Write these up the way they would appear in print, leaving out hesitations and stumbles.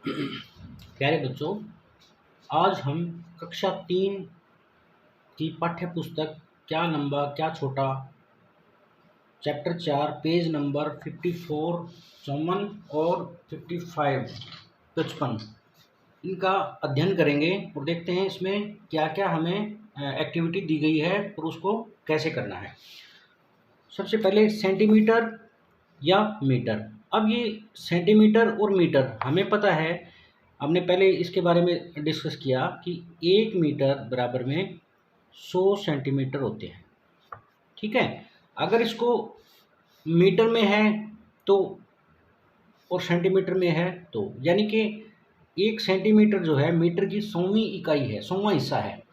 प्यारे बच्चों, आज हम कक्षा 3 की पाठ्य पुस्तक क्या लंबा क्या छोटा चैप्टर 4 पेज नंबर 54 54 और 55 55 इनका अध्ययन करेंगे और देखते हैं इसमें क्या क्या हमें एक्टिविटी दी गई है और उसको कैसे करना है। सबसे पहले सेंटीमीटर या मीटर। अब ये सेंटीमीटर और मीटर हमें पता है, हमने पहले इसके बारे में डिस्कस किया कि 1 मीटर बराबर में 100 सेंटीमीटर होते हैं। ठीक है, अगर इसको मीटर में है तो और सेंटीमीटर में है तो यानी कि 1 सेंटीमीटर जो है मीटर की 100वीं इकाई है, 100वां हिस्सा है।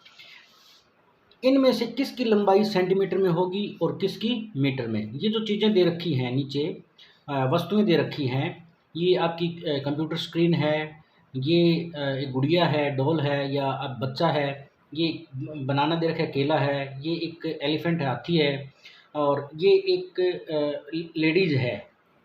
इनमें से किसकी लंबाई सेंटीमीटर में होगी और किसकी मीटर में। ये जो चीज़ें दे रखी हैं नीचे, वस्तुएं दे रखी हैं, ये आपकी कंप्यूटर स्क्रीन है, ये एक गुड़िया है, डॉल है या अब बच्चा है, ये बनाना दे रखा है, केला है, ये एक एलिफेंट है, हाथी है, और ये एक लेडीज़ है।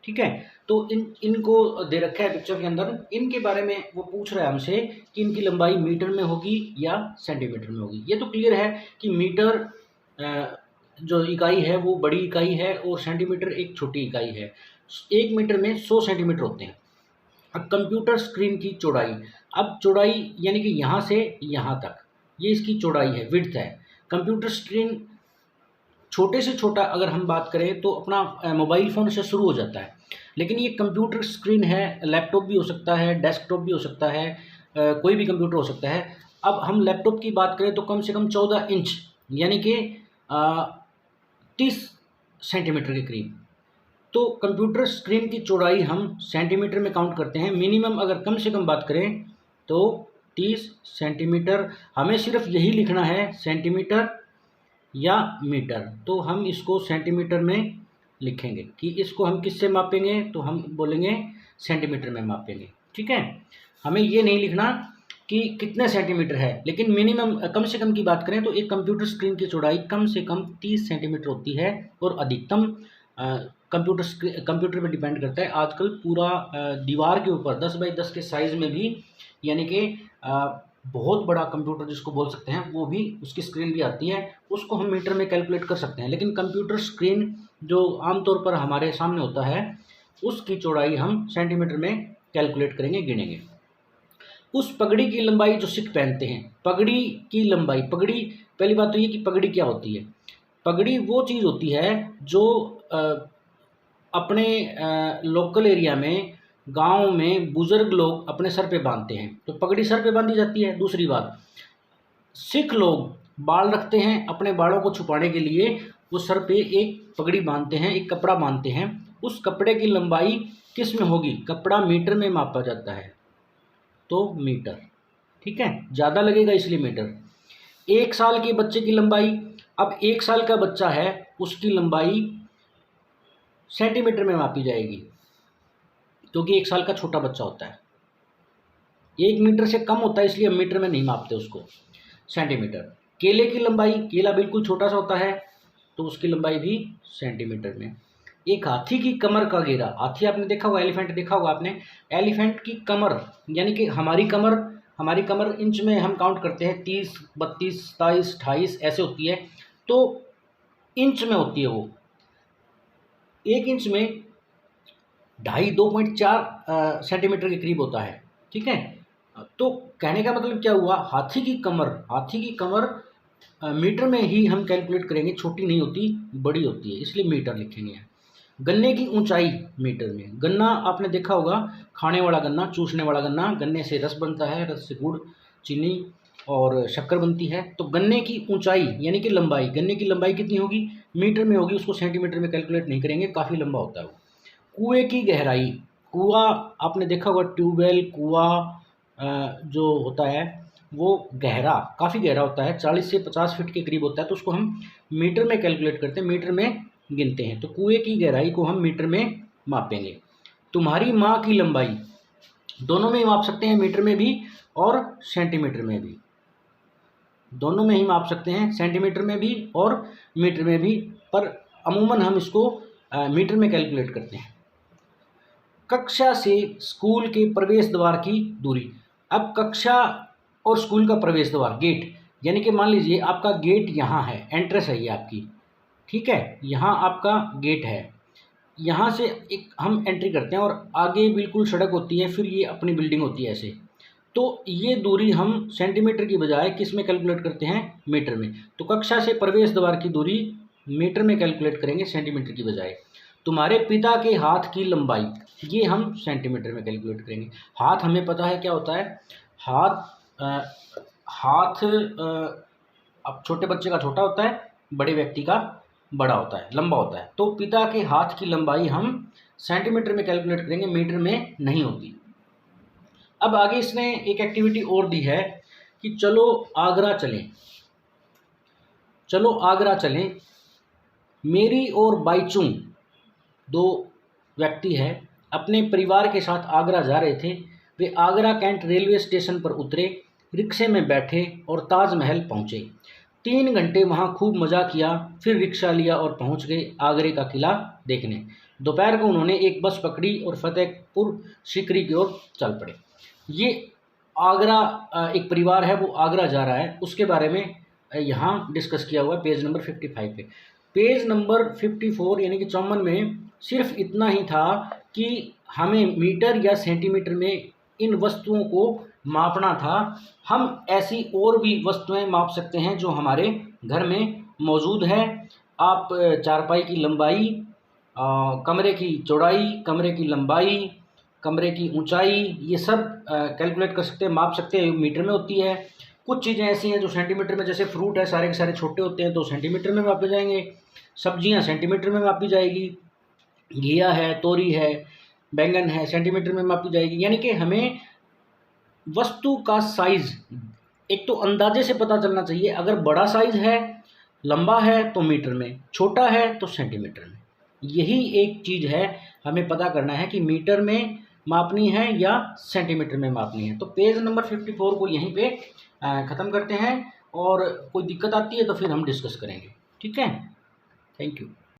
ठीक है, तो इनको दे रखा है पिक्चर के अंदर। इनके बारे में वो पूछ रहा है हमसे कि इनकी लंबाई मीटर में होगी या सेंटीमीटर में होगी। ये तो क्लियर है कि मीटर जो इकाई है वो बड़ी इकाई है और सेंटीमीटर एक छोटी इकाई है। 1 मीटर में 100 सेंटीमीटर होते हैं। अब कंप्यूटर स्क्रीन की चौड़ाई, अब चौड़ाई यानी कि यहाँ से यहाँ तक ये इसकी चौड़ाई है, विड्थ है। कंप्यूटर स्क्रीन छोटे से छोटा अगर हम बात करें तो अपना मोबाइल फ़ोन से शुरू हो जाता है, लेकिन ये कंप्यूटर स्क्रीन है, लैपटॉप भी हो सकता है, डेस्कटॉप भी हो सकता है, कोई भी कंप्यूटर हो सकता है। अब हम लैपटॉप की बात करें तो कम से कम 14 इंच यानी कि 30 सेंटीमीटर के करीब। तो कंप्यूटर स्क्रीन की चौड़ाई हम सेंटीमीटर में काउंट करते हैं। मिनिमम अगर कम से कम बात करें तो 30 सेंटीमीटर। हमें सिर्फ यही लिखना है सेंटीमीटर या मीटर, तो हम इसको सेंटीमीटर में लिखेंगे कि इसको हम किससे मापेंगे, तो हम बोलेंगे सेंटीमीटर में मापेंगे। ठीक है, हमें ये नहीं लिखना कि कितने सेंटीमीटर है, लेकिन मिनिमम कम से कम की बात करें तो एक कंप्यूटर स्क्रीन की चौड़ाई कम से कम 30 सेंटीमीटर होती है और अधिकतम कंप्यूटर पर डिपेंड करता है। आजकल पूरा दीवार के ऊपर 10 बाई 10 के साइज़ में भी, यानी कि बहुत बड़ा कंप्यूटर जिसको बोल सकते हैं, वो भी उसकी स्क्रीन भी आती है, उसको हम मीटर में कैलकुलेट कर सकते हैं। लेकिन कंप्यूटर स्क्रीन जो आमतौर पर हमारे सामने होता है उसकी चौड़ाई हम सेंटीमीटर में कैलकुलेट करेंगे, गिनेंगे। उस पगड़ी की लंबाई जो सिख पहनते हैं, पगड़ी की लंबाई। पगड़ी, पहली बात तो ये कि पगड़ी क्या होती है। पगड़ी वो चीज़ होती है जो अपने लोकल एरिया में, गांव में बुज़ुर्ग लोग अपने सर पे बांधते हैं, तो पगड़ी सर पे बांधी जाती है। दूसरी बात, सिख लोग बाल रखते हैं, अपने बालों को छुपाने के लिए वो सर पे एक पगड़ी बांधते हैं, एक कपड़ा बांधते हैं। उस कपड़े की लंबाई किस में होगी, कपड़ा मीटर में मापा जाता है तो मीटर। ठीक है, ज़्यादा लगेगा इसलिए मीटर। 1 साल के बच्चे की लंबाई, अब 1 साल का बच्चा है उसकी लंबाई सेंटीमीटर में मापी जाएगी क्योंकि 1 साल का छोटा बच्चा होता है। 1 मीटर से कम होता है इसलिए हम मीटर में नहीं मापते उसको, सेंटीमीटर। केले की लंबाई, केला बिल्कुल छोटा सा होता है तो उसकी लंबाई भी सेंटीमीटर में। एक हाथी की कमर का घेरा, हाथी आपने देखा होगा, एलिफेंट देखा होगा आपने, एलिफेंट की कमर यानी कि हमारी कमर इंच में हम काउंट करते हैं, 30, 32, 27, 28 ऐसे होती है, तो इंच में होती है वो। 1 इंच में 2.5 2.4 सेंटीमीटर के करीब होता है। ठीक है, तो कहने का मतलब क्या हुआ, हाथी की कमर मीटर में ही हम कैलकुलेट करेंगे, छोटी नहीं होती, बड़ी होती है, इसलिए मीटर लिखेंगे। गन्ने की ऊंचाई मीटर में। गन्ना आपने देखा होगा, खाने वाला गन्ना, चूसने वाला गन्ना, गन्ने से रस बनता है, रस से गुड़, चीनी और शक्कर बनती है। तो गन्ने की ऊंचाई यानी कि लंबाई, गन्ने की लंबाई कितनी होगी, मीटर में होगी, उसको सेंटीमीटर में कैलकुलेट नहीं करेंगे, काफ़ी लंबा होता है वो। कुएं की गहराई, कुआं आपने देखा होगा, ट्यूबवेल, कुआं जो होता है वो गहरा, काफ़ी गहरा होता है, 40 से 50 फीट के करीब होता है, तो उसको हम मीटर में कैलकुलेट करते हैं, मीटर में गिनते हैं। तो कुएं की गहराई को हम मीटर में मापेंगे। तुम्हारी माँ की लंबाई, दोनों में ही माप सकते हैं, मीटर में भी और सेंटीमीटर में भी, दोनों में ही माप सकते हैं, सेंटीमीटर में भी और मीटर में भी, पर अमूमन हम इसको मीटर में कैलकुलेट करते हैं। कक्षा से स्कूल के प्रवेश द्वार की दूरी। अब कक्षा और स्कूल का प्रवेश द्वार, गेट, यानी कि मान लीजिए आपका गेट यहाँ है, एंट्रेंस है ये आपकी, ठीक है, यहाँ आपका गेट है, यहाँ से एक हम एंट्री करते हैं और आगे बिल्कुल सड़क होती है, फिर ये अपनी बिल्डिंग होती है ऐसे। तो ये दूरी हम सेंटीमीटर की बजाय किस में कैलकुलेट करते हैं, मीटर में। तो कक्षा से प्रवेश द्वार की दूरी मीटर में कैलकुलेट करेंगे सेंटीमीटर की बजाय। तुम्हारे पिता के हाथ की लंबाई, ये हम सेंटीमीटर में कैलकुलेट करेंगे। हाथ हमें पता है क्या होता है, हाथ अब छोटे बच्चे का छोटा होता है, बड़े व्यक्ति का बड़ा होता है, लंबा होता है। तो पिता के हाथ की लंबाई हम सेंटीमीटर में कैलकुलेट करेंगे, मीटर में नहीं होती। अब आगे इसने एक एक्टिविटी और दी है कि चलो आगरा चलें। चलो आगरा चलें। मेरी और बाईचुंग, दो व्यक्ति हैं, अपने परिवार के साथ आगरा जा रहे थे। वे आगरा कैंट रेलवे स्टेशन पर उतरे, रिक्शे में बैठे और ताजमहल पहुँचे। 3 घंटे वहाँ खूब मज़ा किया, फिर रिक्शा लिया और पहुँच गए आगरे का किला देखने। दोपहर को उन्होंने एक बस पकड़ी और फतेहपुर सीकरी की ओर चल पड़े। ये आगरा, एक परिवार है वो आगरा जा रहा है, उसके बारे में यहाँ डिस्कस किया हुआ है पेज नंबर 55 पे। पेज नंबर 54 यानी कि 54 में सिर्फ इतना ही था कि हमें मीटर या सेंटीमीटर में इन वस्तुओं को मापना था। हम ऐसी और भी वस्तुएं माप सकते हैं जो हमारे घर में मौजूद है। आप चारपाई की लंबाई, कमरे की चौड़ाई, कमरे की लंबाई, कमरे की ऊंचाई, ये सब कैलकुलेट कर सकते हैं, माप सकते हैं, मीटर में होती है। कुछ चीज़ें ऐसी हैं जो सेंटीमीटर में, जैसे फ्रूट है सारे के सारे छोटे होते हैं तो सेंटीमीटर में मापे जाएंगे, सब्जियां सेंटीमीटर में मापी जाएगी, घिया है, तोरी है, बैंगन है, सेंटीमीटर में मापी जाएगी। यानी कि हमें वस्तु का साइज़ एक तो अंदाजे से पता चलना चाहिए। अगर बड़ा साइज़ है, लंबा है तो मीटर में, छोटा है तो सेंटीमीटर में। यही एक चीज़ है, हमें पता करना है कि मीटर में मापनी है या सेंटीमीटर में मापनी है। तो पेज नंबर 54 को यहीं पे ख़त्म करते हैं, और कोई दिक्कत आती है तो फिर हम डिस्कस करेंगे। ठीक है, थैंक यू।